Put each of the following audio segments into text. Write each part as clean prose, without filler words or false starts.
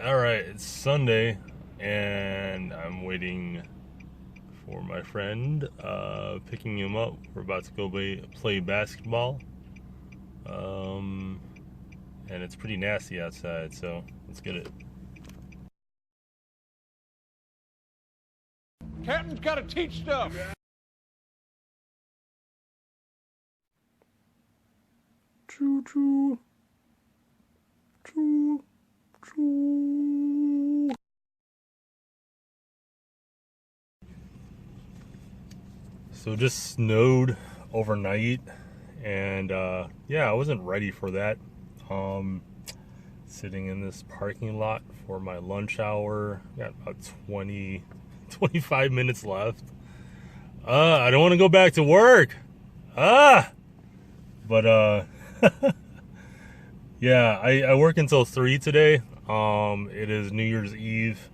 All right, it's Sunday, and I'm waiting for my friend, picking him up. We're about to go play basketball, um, and it's pretty nasty outside, so let's get it. Captain's got to teach stuff. Choo choo, choo choo. So it just snowed overnight, and yeah, I wasn't ready for that. Sitting in this parking lot for my lunch hour. Got about 25 minutes left. I don't want to go back to work. But yeah, I work until 3 today. It is New Year's Eve.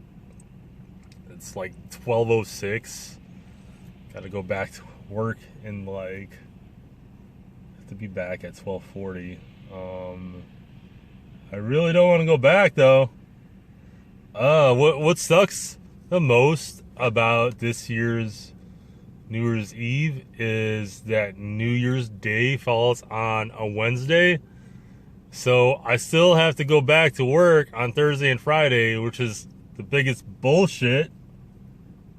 It's like 12:06. Got to go back to work and have to be back at 12:40. I really don't want to go back though. What sucks the most about this year's New Year's Eve is that New Year's Day falls on a Wednesday. So I still have to go back to work on Thursday and Friday, which is the biggest bullshit.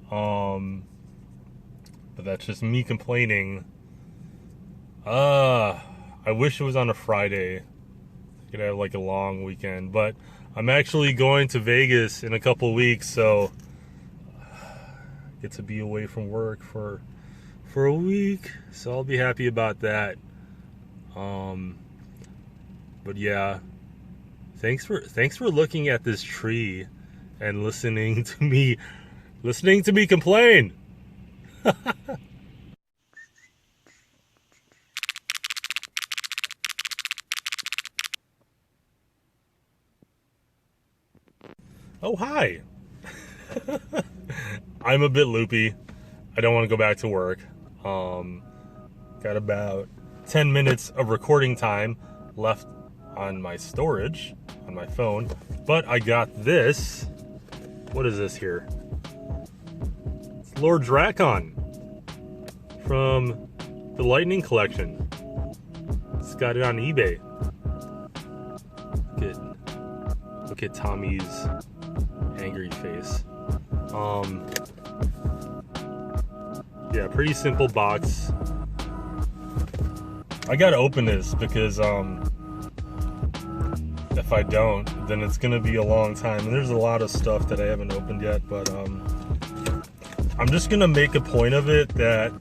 But that's just me complaining. I wish it was on a Friday. Could have like a long weekend, but I'm actually going to Vegas in a couple weeks, so get to be away from work for a week, so I'll be happy about that. But yeah, thanks for looking at this tree and listening to me complain. Oh, hi. I'm a bit loopy. I don't want to go back to work. Got about 10 minutes of recording time left on my storage on my phone, but I got this. What is this here? It's Lord Drakon from the Lightning Collection. It's got it on eBay. Look at Tommy's angry face. Yeah, pretty simple box. I gotta open this because if I don't, then it's gonna be a long time, and there's a lot of stuff that I haven't opened yet. But I'm just gonna make a point of it that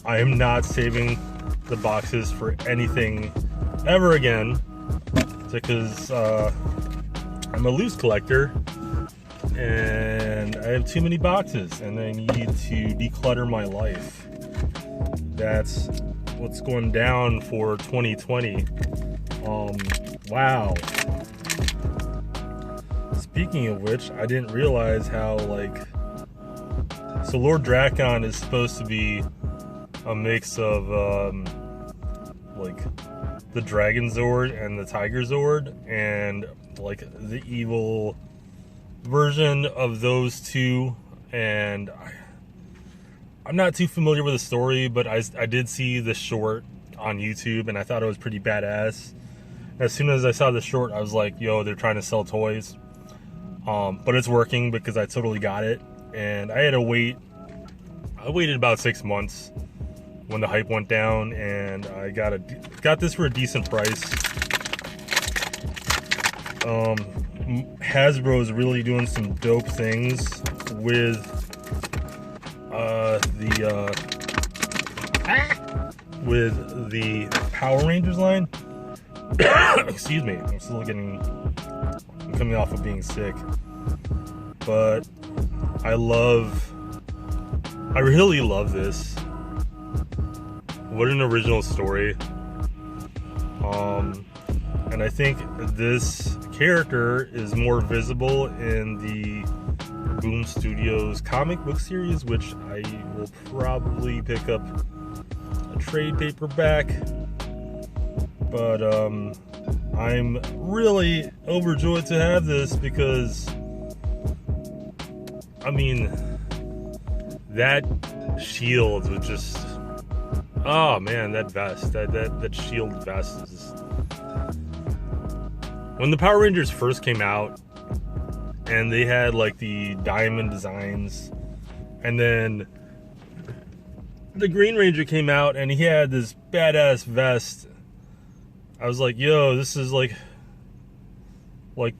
I am not saving the boxes for anything ever again, because I'm a loose collector and I have too many boxes and I need to declutter my life. That's what's going down for 2020. Wow. Speaking of which, I didn't realize how so Lord Drakon is supposed to be a mix of the Dragon Zord and the Tiger Zord, and the evil version of those two. And I'm not too familiar with the story, but I did see the short on YouTube and I thought it was pretty badass. As soon as I saw the short, I was like, yo, they're trying to sell toys. But it's working because I totally got it. And I had to wait. I waited about 6 months when the hype went down, and I got this for a decent price. Hasbro is really doing some dope things with the Power Rangers line. Excuse me, I'm coming off of being sick, but I really love this. What an original story. And I think this character is more visible in the Boom Studios comic book series, which I will probably pick up a trade paperback. But I'm really overjoyed to have this because, I mean, that shield was just, oh man, that vest, that shield vest is, when the Power Rangers first came out and they had like the diamond designs, and then the Green Ranger came out and he had this badass vest, I was like, yo, this is like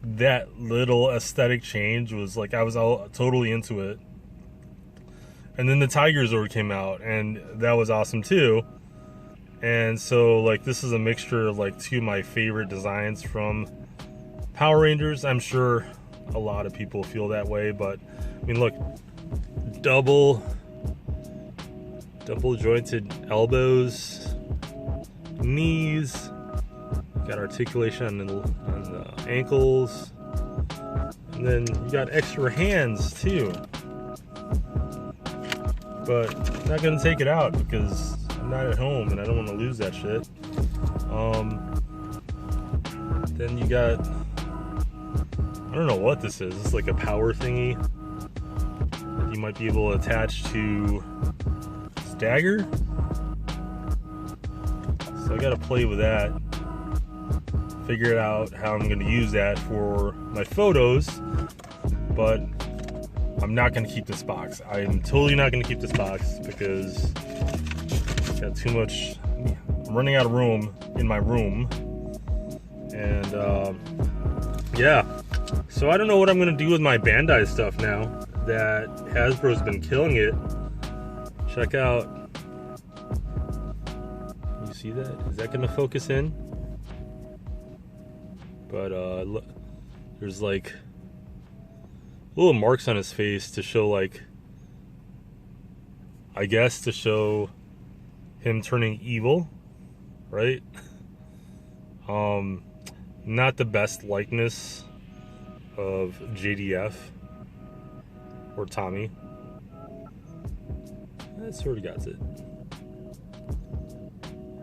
that little aesthetic change was like, I was all totally into it. And then the Tiger Zord came out and that was awesome too. And so like, this is a mixture of like two of my favorite designs from Power Rangers. I'm sure a lot of people feel that way, but I mean, look, double jointed elbows, knees, got articulation on the ankles, and then you got extra hands too. But I'm not gonna take it out because I'm not at home and I don't want to lose that shit. Then you got, I don't know what this is. It's like a power thingy that you might be able to attach to this dagger. So I gotta play with that, figure out how I'm gonna use that for my photos, but I'm not gonna keep this box. I am totally not gonna keep this box because it's got too much. I'm running out of room in my room, and yeah. So I don't know what I'm gonna do with my Bandai stuff now that Hasbro's been killing it. Check out. You see that? Is that gonna focus in? But look, there's like little marks on his face to show, like, I guess to show him turning evil, right? Not the best likeness of JDF or Tommy. That sort of got it.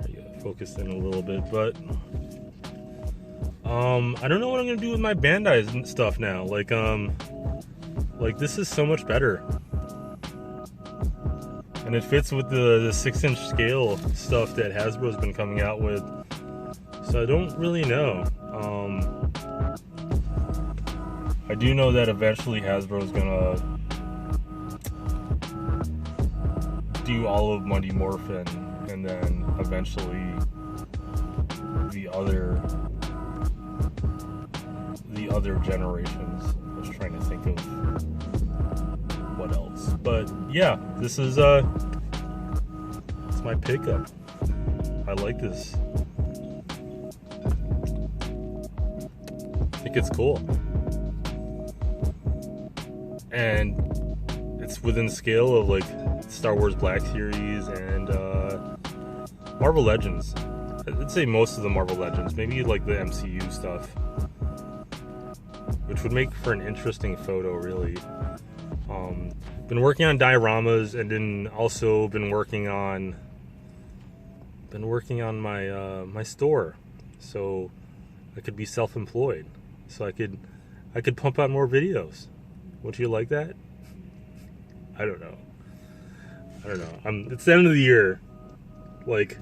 There you go, focused in a little bit, but I don't know what I'm gonna do with my Bandai stuff now. Like this is so much better, and it fits with the 6-inch scale stuff that Hasbro's been coming out with. So I don't really know. I do know that eventually Hasbro's gonna do all of Mighty Morphin, and then eventually the other generations. I was trying to think of what else, but yeah, this is it's my pickup. I like this. I think it's cool, and it's within scale of like Star Wars Black Series and Marvel Legends. I'd say most of the Marvel Legends, maybe like the MCU stuff, which would make for an interesting photo, really. Been working on dioramas, and then also been working on my my store, so I could be self-employed, so I could pump out more videos. Would you like that? I don't know. It's the end of the year. Like,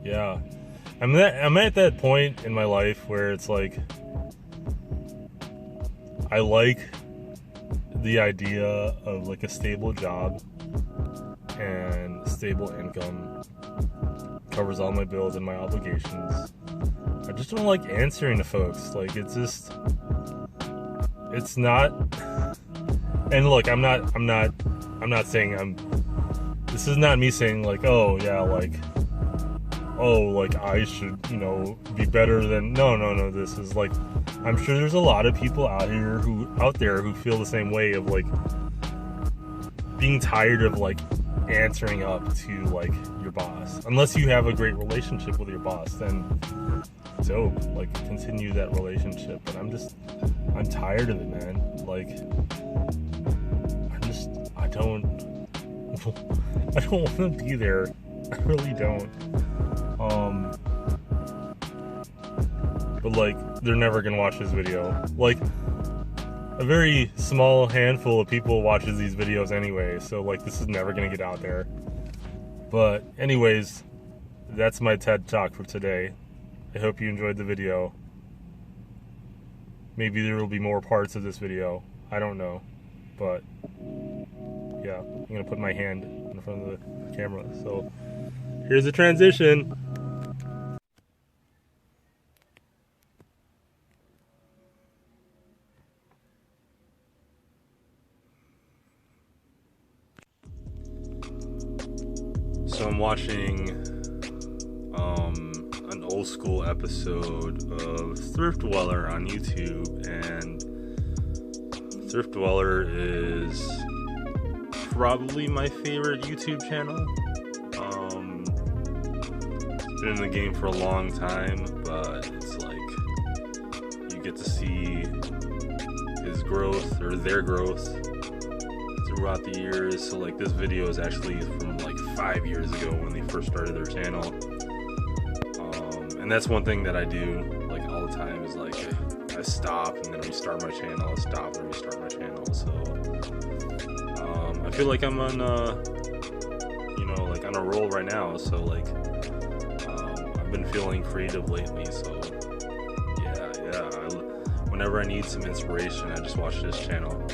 yeah. I'm at that point in my life where it's like, I like the idea of like a stable job and stable income, covers all my bills and my obligations. I just don't like answering to folks. Like, it's not. And look, I'm not saying this is not me saying like, oh yeah, like I should, be better than, no, this is like, I'm sure there's a lot of people out there who feel the same way of like being tired of like answering up to like your boss. Unless you have a great relationship with your boss, then dope, like continue that relationship. But I'm tired of it, man. Like, I don't want to be there I really don't. But like, they're never gonna watch this video. Like, a very small handful of people watches these videos anyway, so like, this is never gonna get out there. But anyways, that's my TED Talk for today. I hope you enjoyed the video. Maybe there will be more parts of this video. I don't know. But yeah, I'm gonna put my hand in front of the camera. So here's the transition. So I'm watching an old school episode of Thrift Dweller on YouTube, and Thrift Dweller is probably my favorite YouTube channel. It's been in the game for a long time, but it's like you get to see his growth, or their growth, throughout the years. So like, this video is actually from like 5 years ago when they first started their channel. And that's one thing that I do like all the time, is like I stop and then restart my channel, I stop and restart my channel. So I feel like I'm on like on a roll right now. So like I've been feeling creative lately. So yeah, whenever I need some inspiration, I just watch this channel.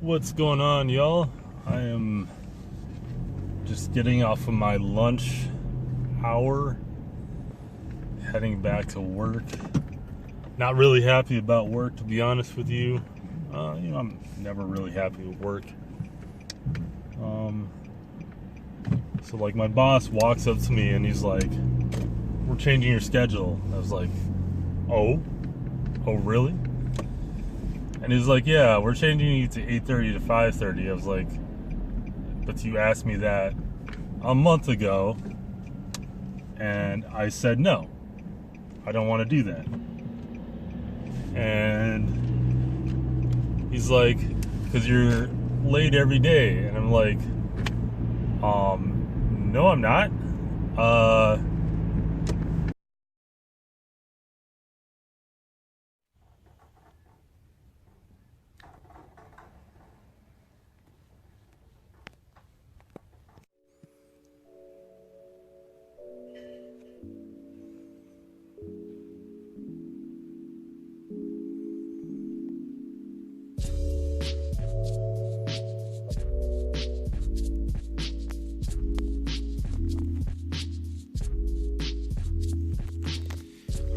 What's going on, y'all? I am just getting off of my lunch hour, heading back to work. Not really happy about work, to be honest with you. I'm never really happy with work. So like, my boss walks up to me and he's like, "We're changing your schedule." I was like, oh really? And he's like, "Yeah, we're changing you to 8:30 to 5:30. I was like, "But you asked me that a month ago, and I said no. I don't want to do that." And He's like, because you're late every day. And I'm like, no, I'm not.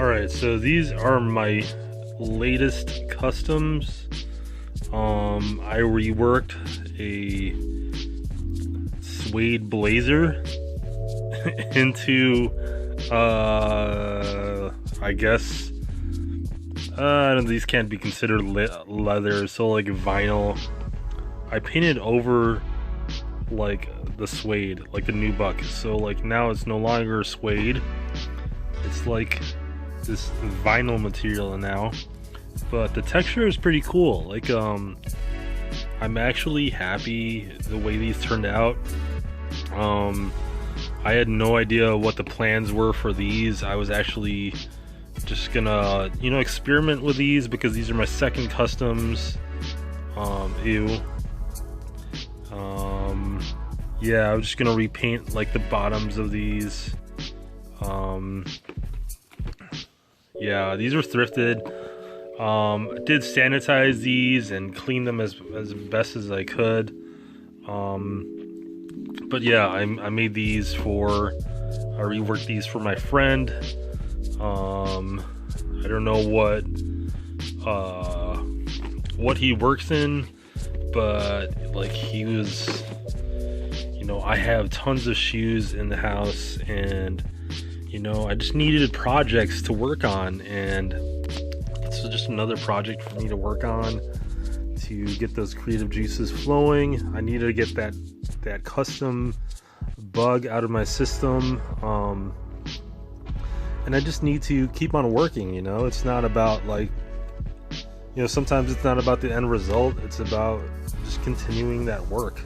Alright, so these are my latest customs. I reworked a suede blazer into I guess these can't be considered leather, so like vinyl. I painted over like the suede, like the nubuck, so like now it's no longer suede, it's like this vinyl material now, but the texture is pretty cool. Like I'm actually happy the way these turned out. I had no idea what the plans were for these. I was actually just gonna, you know, experiment with these because these are my second customs. Yeah, I was just gonna repaint like the bottoms of these. Yeah, these were thrifted. Did sanitize these and clean them as best as I could. But yeah, I made these for, I reworked these for my friend. I don't know what he works in, but like he was, you know, I have tons of shoes in the house, and you know, I just needed projects to work on, and this was just another project for me to work on to get those creative juices flowing. I needed to get that custom bug out of my system, and I just need to keep on working. You know, it's not about like, you know, sometimes it's not about the end result, it's about just continuing that work.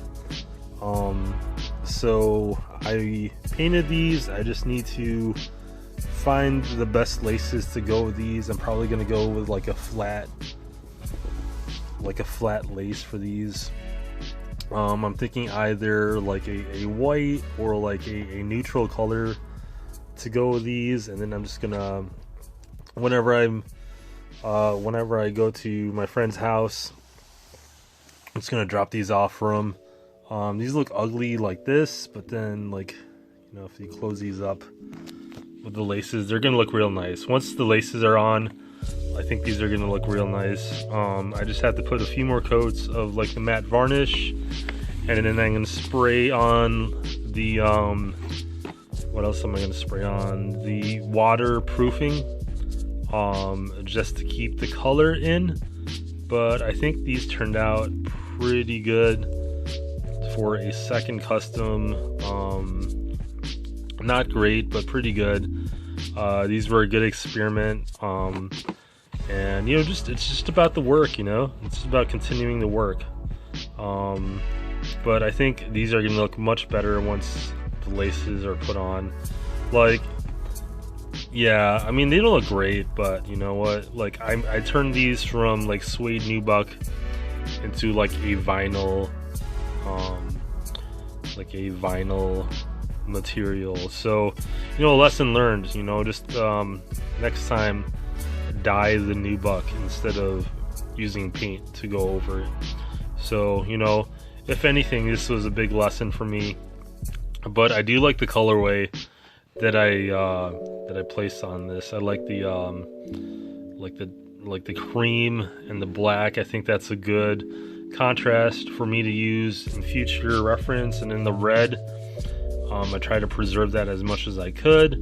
So I painted these. I just need to find the best laces to go with these. I'm probably gonna go with like a flat lace for these. I'm thinking either like a white or like a neutral color to go with these, and then I'm just gonna, whenever I go to my friend's house, I'm just gonna drop these off for him. These look ugly like this, but then, like, you know, if you close these up with the laces, they're gonna look real nice. Once the laces are on, I think these are gonna look real nice. I just have to put a few more coats of like the matte varnish, and then I'm gonna spray on the what else am I gonna spray on? The waterproofing, just to keep the color in. But I think these turned out pretty good for a second custom. Not great, but pretty good. These were a good experiment, and you know, it's just about the work, you know, it's just about continuing the work. But I think these are gonna look much better once the laces are put on. Like, yeah, I mean, they don't look great, but you know what, like I turned these from like suede nubuck into like a vinyl material. So, you know, lesson learned, you know, just next time dye the nubuck instead of using paint to go over it. So, you know, if anything, this was a big lesson for me. But I do like the colorway that I placed on this. I like the like the cream and the black. I think that's a good contrast for me to use in future reference. And then the red, I try to preserve that as much as I could.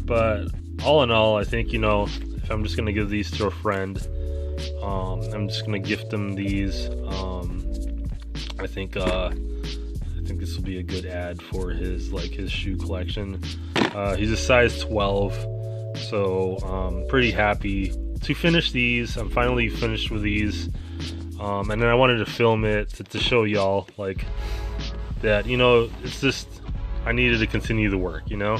But all in all, I think, you know, if I'm just gonna give these to a friend, I'm just gonna gift him these. I think this will be a good ad for his shoe collection. He's a size 12, so pretty happy to finish these. I'm finally finished with these. And then I wanted to film it to show y'all like that, you know, it's just I needed to continue the work, you know,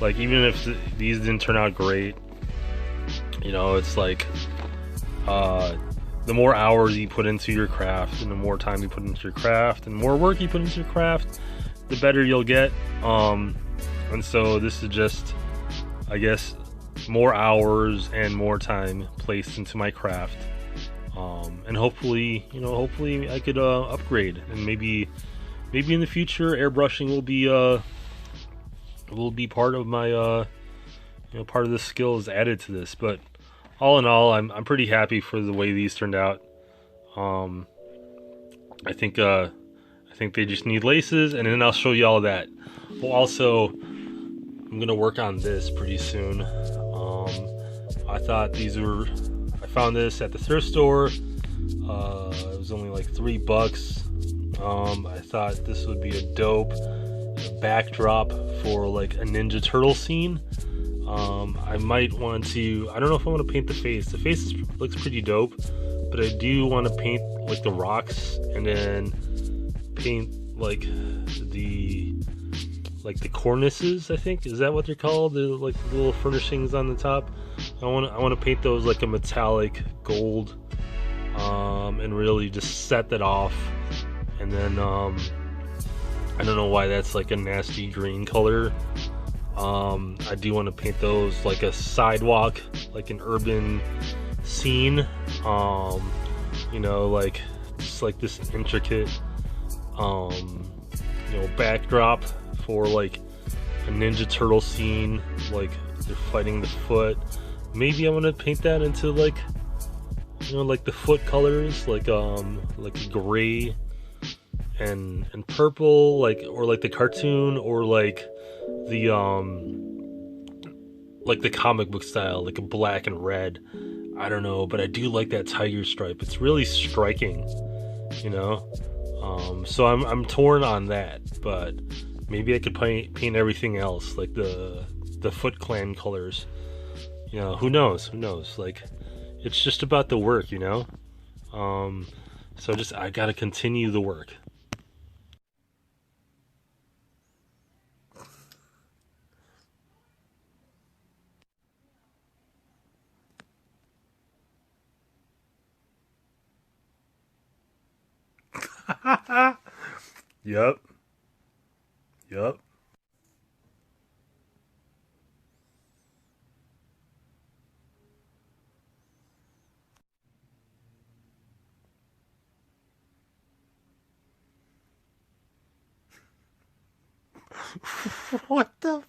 like even if these didn't turn out great, you know, it's like the more hours you put into your craft and the more time you put into your craft and more work you put into your craft, the better you'll get. And so this is just, I guess, more hours and more time placed into my craft. And hopefully, you know, hopefully I could upgrade, and maybe in the future airbrushing will be part of my you know, part of the skills added to this. But all in all, I'm pretty happy for the way these turned out. I think they just need laces, and then I'll show you all that. Well, also, I'm gonna work on this pretty soon. I thought I found this at the thrift store. It was only like $3. I thought this would be a dope backdrop for like a Ninja Turtle scene. I might want to, I don't know if I want to paint the face. The face looks pretty dope, but I do want to paint like the rocks, and then paint like the cornices, I think. Is that what they're called? The like the little furnishings on the top. I want to paint those like a metallic gold, and really just set that off. And then I don't know why that's like a nasty green color. I do want to paint those like a sidewalk, like an urban scene. You know, like just like this intricate you know, backdrop for like a Ninja Turtle scene, like they're fighting the foot. Maybe I want to paint that into like, you know, like the foot colors, like gray and purple, like, or like the cartoon, or like the comic book style, like a black and red. I don't know, but I do like that tiger stripe. It's really striking, you know. So I'm torn on that, but maybe I could paint everything else, like the Foot Clan colors. You know, who knows? Like, it's just about the work, you know. So I gotta continue the work. Yep. Yep. What the